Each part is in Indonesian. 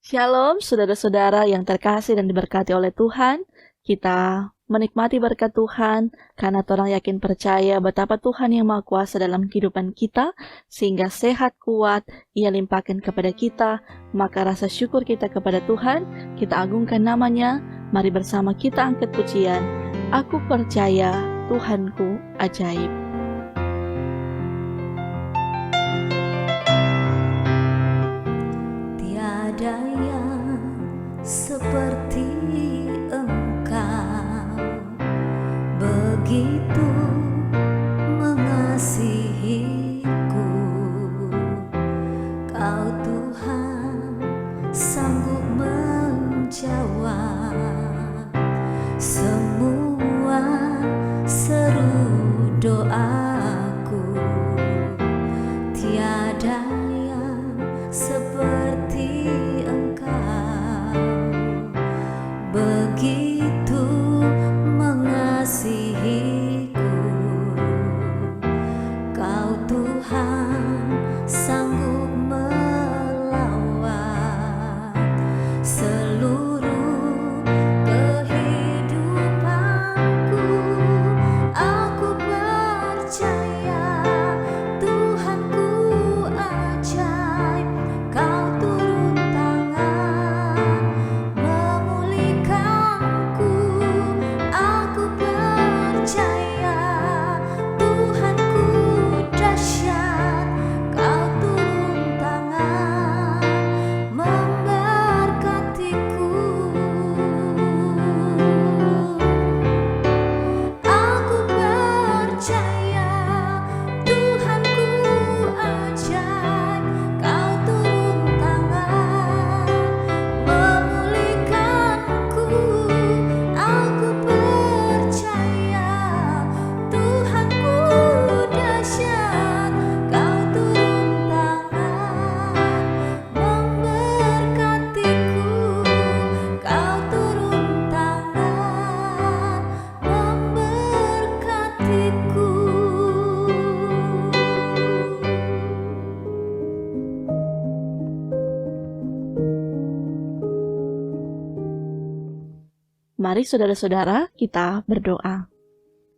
Shalom, saudara-saudara yang terkasih dan diberkati oleh Tuhan. Kita menikmati berkat Tuhan karena orang yakin percaya betapa Tuhan yang Maha Kuasa dalam kehidupan kita, sehingga sehat kuat Ia limpahkan kepada kita. Maka rasa syukur kita kepada Tuhan, kita agungkan namanya. Mari bersama kita angkat pujian. Aku percaya Tuhanku ajaib. Tiada yang seperti Engkau, begitu mengasihiku. Kau Tuhan sanggup menjawab semua seru doaku. Tiada yang seperti Engkau, begitu mengasihiku. Kau Tuhan sanggup melawat seluruh kehidupanku. Aku percaya Tuhanku ajaib. Kau turun tangan memulihkanku. Aku percaya Tuhanku dahsyat. Kau turun tangan memberkatiku. Aku percaya Tuhanku ajaib. Kau turun tangan memulihkanku. Aku percaya Tuhanku dahsyat. Kau turun tangan memberkatiku. Kau turun tangan memberkatiku. Mari saudara-saudara kita berdoa.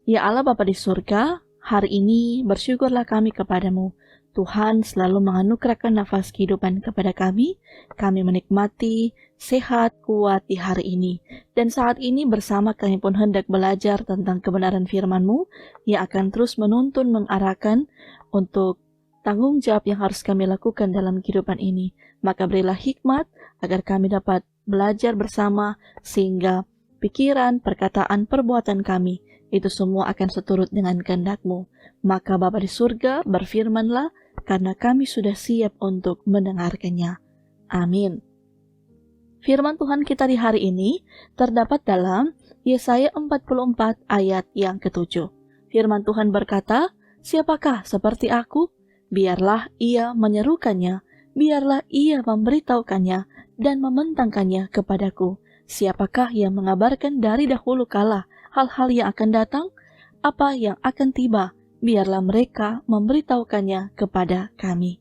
Ya Allah Bapa di surga, hari ini bersyukurlah kami kepadamu. Tuhan selalu menganugerahkan nafas kehidupan kepada kami. Kami menikmati sehat kuat di hari ini. Dan saat ini bersama kami pun hendak belajar tentang kebenaran firman-Mu yang akan terus menuntun mengarahkan untuk tanggung jawab yang harus kami lakukan dalam kehidupan ini. Maka berilah hikmat agar kami dapat belajar bersama sehingga pikiran, perkataan, perbuatan kami, itu semua akan seturut dengan kehendak-Mu. Maka Bapa di surga, berfirmanlah, karena kami sudah siap untuk mendengarkannya. Amin. Firman Tuhan kita di hari ini terdapat dalam Yesaya 44 ayat yang ke-7. Firman Tuhan berkata, siapakah seperti aku? Biarlah ia menyerukannya, biarlah ia memberitahukannya dan membentangkannya kepadaku. Siapakah yang mengabarkan dari dahulu kala hal-hal yang akan datang? Apa yang akan tiba? Biarlah mereka memberitahukannya kepada kami.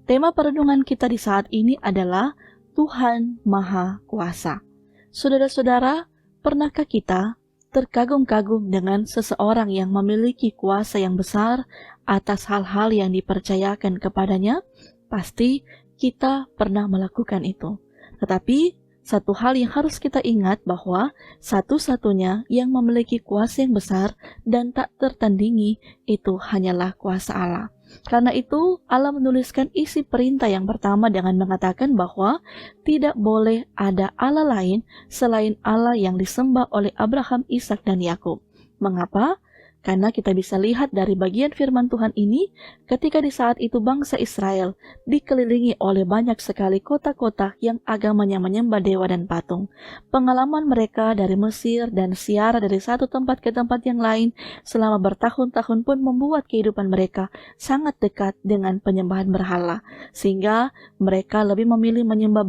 Tema perenungan kita di saat ini adalah Tuhan Maha Kuasa. Saudara-saudara, pernahkah kita terkagum-kagum dengan seseorang yang memiliki kuasa yang besar atas hal-hal yang dipercayakan kepadanya? Pasti kita pernah melakukan itu. Tetapi satu hal yang harus kita ingat bahwa satu-satunya yang memiliki kuasa yang besar dan tak tertandingi itu hanyalah kuasa Allah. Karena itu Allah menuliskan isi perintah yang pertama dengan mengatakan bahwa tidak boleh ada Allah lain selain Allah yang disembah oleh Abraham, Ishak, dan Yakub. Mengapa? Karena kita bisa lihat dari bagian firman Tuhan ini, ketika di saat itu bangsa Israel dikelilingi oleh banyak sekali kota-kota yang agamanya menyembah dewa dan patung. Pengalaman mereka dari Mesir dan ziarah dari satu tempat ke tempat yang lain selama bertahun-tahun pun membuat kehidupan mereka sangat dekat dengan penyembahan berhala. Sehingga mereka lebih memilih menyembah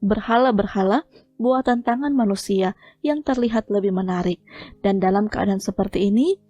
berhala-berhala buatan tangan manusia yang terlihat lebih menarik. Dan dalam keadaan seperti ini,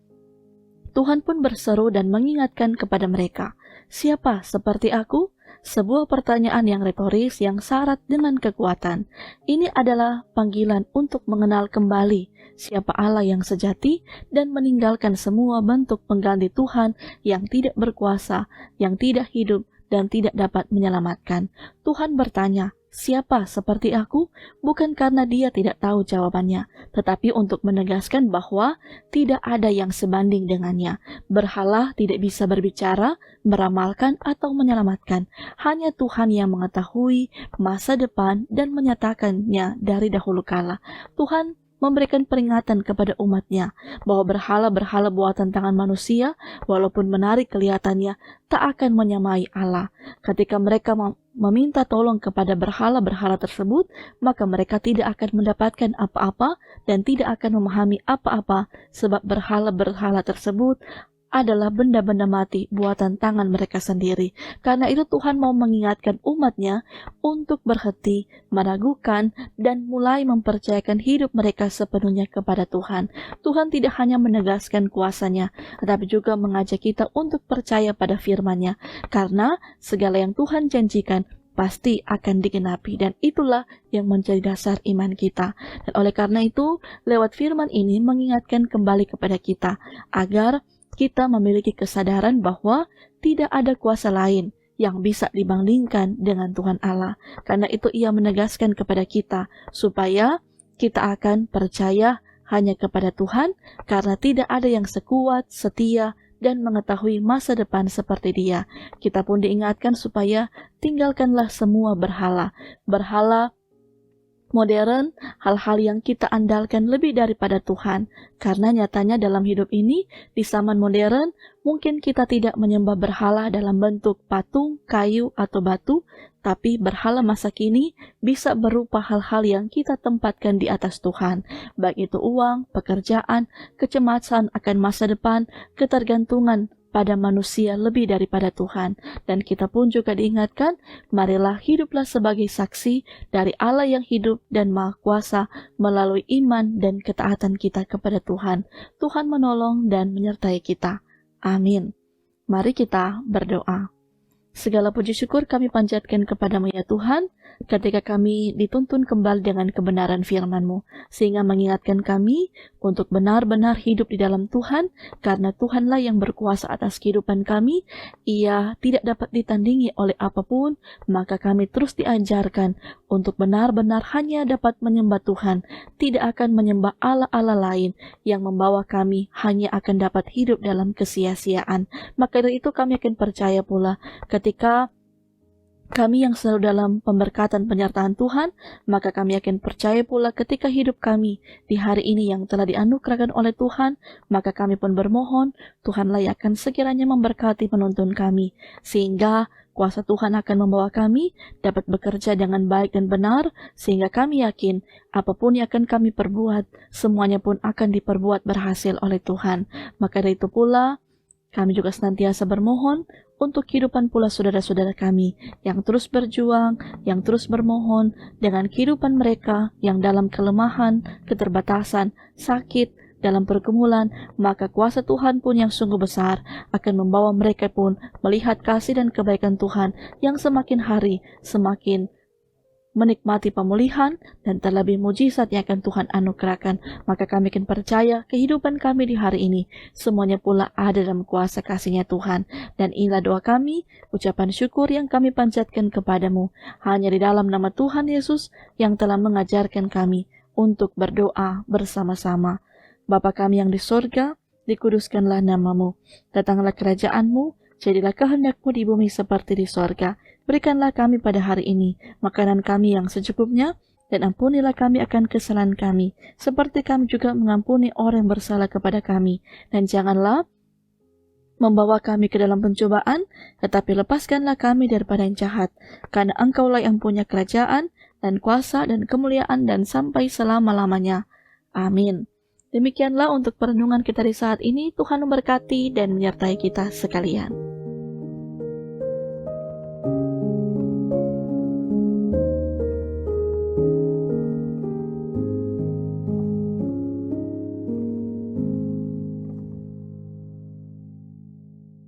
Tuhan pun berseru dan mengingatkan kepada mereka, siapa seperti aku? Sebuah pertanyaan yang retoris yang syarat dengan kekuatan. Ini adalah panggilan untuk mengenal kembali siapa Allah yang sejati dan meninggalkan semua bentuk pengganti Tuhan yang tidak berkuasa, yang tidak hidup, dan tidak dapat menyelamatkan. Tuhan bertanya, siapa seperti aku? Bukan karena dia tidak tahu jawabannya, tetapi untuk menegaskan bahwa tidak ada yang sebanding dengannya. Berhala tidak bisa berbicara, meramalkan, atau menyelamatkan. Hanya Tuhan yang mengetahui masa depan dan menyatakannya dari dahulu kala. Tuhan memberikan peringatan kepada umatnya bahwa berhala-berhala buatan tangan manusia, walaupun menarik kelihatannya, tak akan menyamai Allah. Ketika mereka meminta tolong kepada berhala-berhala tersebut, maka mereka tidak akan mendapatkan apa-apa dan tidak akan memahami apa-apa, sebab berhala-berhala tersebut adalah benda-benda mati buatan tangan mereka sendiri. Karena itu Tuhan mau mengingatkan umatnya untuk berhenti, meragukan, dan mulai mempercayakan hidup mereka sepenuhnya kepada Tuhan. Tuhan tidak hanya menegaskan kuasanya, tetapi juga mengajak kita untuk percaya pada firman-Nya. Karena segala yang Tuhan janjikan pasti akan digenapi, dan itulah yang menjadi dasar iman kita. Dan oleh karena itu, lewat firman ini mengingatkan kembali kepada kita, agar kita memiliki kesadaran bahwa tidak ada kuasa lain yang bisa dibandingkan dengan Tuhan Allah. Karena itu ia menegaskan kepada kita supaya kita akan percaya hanya kepada Tuhan, karena tidak ada yang sekuat, setia, dan mengetahui masa depan seperti Dia. Kita pun diingatkan supaya tinggalkanlah semua berhala modern, hal-hal yang kita andalkan lebih daripada Tuhan. Karena nyatanya dalam hidup ini, di zaman modern, mungkin kita tidak menyembah berhala dalam bentuk patung, kayu, atau batu, tapi berhala masa kini bisa berupa hal-hal yang kita tempatkan di atas Tuhan, baik itu uang, pekerjaan, kecemasan akan masa depan, ketergantungan pada manusia lebih daripada Tuhan. Dan kita pun juga diingatkan, marilah hiduplah sebagai saksi dari Allah yang hidup dan maha kuasa melalui iman dan ketaatan kita kepada Tuhan. Tuhan menolong dan menyertai kita. Amin. Mari kita berdoa. Segala puji syukur kami panjatkan kepadamu ya Tuhan, ketika kami dituntun kembali dengan kebenaran firman-Mu, sehingga mengingatkan kami untuk benar-benar hidup di dalam Tuhan, karena Tuhanlah yang berkuasa atas kehidupan kami. Ia tidak dapat ditandingi oleh apapun, maka kami terus diajarkan untuk benar-benar hanya dapat menyembah Tuhan, tidak akan menyembah Allah-Allah lain yang membawa kami hanya akan dapat hidup dalam kesia-siaan. Maka dari itu kami akan percaya pula, ketika kami yang selalu dalam pemberkatan penyertaan Tuhan, maka kami akan percaya pula ketika hidup kami di hari ini yang telah dianugerahkan oleh Tuhan, maka kami pun bermohon, Tuhanlah yang akan sekiranya memberkati penuntun kami, sehingga kuasa Tuhan akan membawa kami dapat bekerja dengan baik dan benar, sehingga kami yakin apapun yang akan kami perbuat, semuanya pun akan diperbuat berhasil oleh Tuhan. Maka dari itu pula, kami juga senantiasa bermohon untuk kehidupan pula saudara-saudara kami yang terus berjuang, yang terus bermohon dengan kehidupan mereka yang dalam kelemahan, keterbatasan, sakit, dalam pergumulan, maka kuasa Tuhan pun yang sungguh besar akan membawa mereka pun melihat kasih dan kebaikan Tuhan yang semakin hari semakin menikmati pemulihan dan terlebih mujizat yang akan Tuhan anugerahkan. Maka kami akan percaya kehidupan kami di hari ini semuanya pula ada dalam kuasa kasih-Nya Tuhan. Dan inilah doa kami, ucapan syukur yang kami panjatkan kepadamu hanya di dalam nama Tuhan Yesus yang telah mengajarkan kami untuk berdoa bersama-sama. Bapa kami yang di sorga, dikuduskanlah namamu, datanglah kerajaan-Mu, jadilah kehendak-Mu di bumi seperti di sorga. Berikanlah kami pada hari ini makanan kami yang secukupnya, dan ampunilah kami akan kesalahan kami, seperti kami juga mengampuni orang yang bersalah kepada kami. Dan janganlah membawa kami ke dalam pencobaan, tetapi lepaskanlah kami daripada yang jahat, karena Engkaulah yang punya kerajaan, dan kuasa, dan kemuliaan, dan sampai selama-lamanya. Amin. Demikianlah untuk perenungan kita di saat ini. Tuhan memberkati dan menyertai kita sekalian.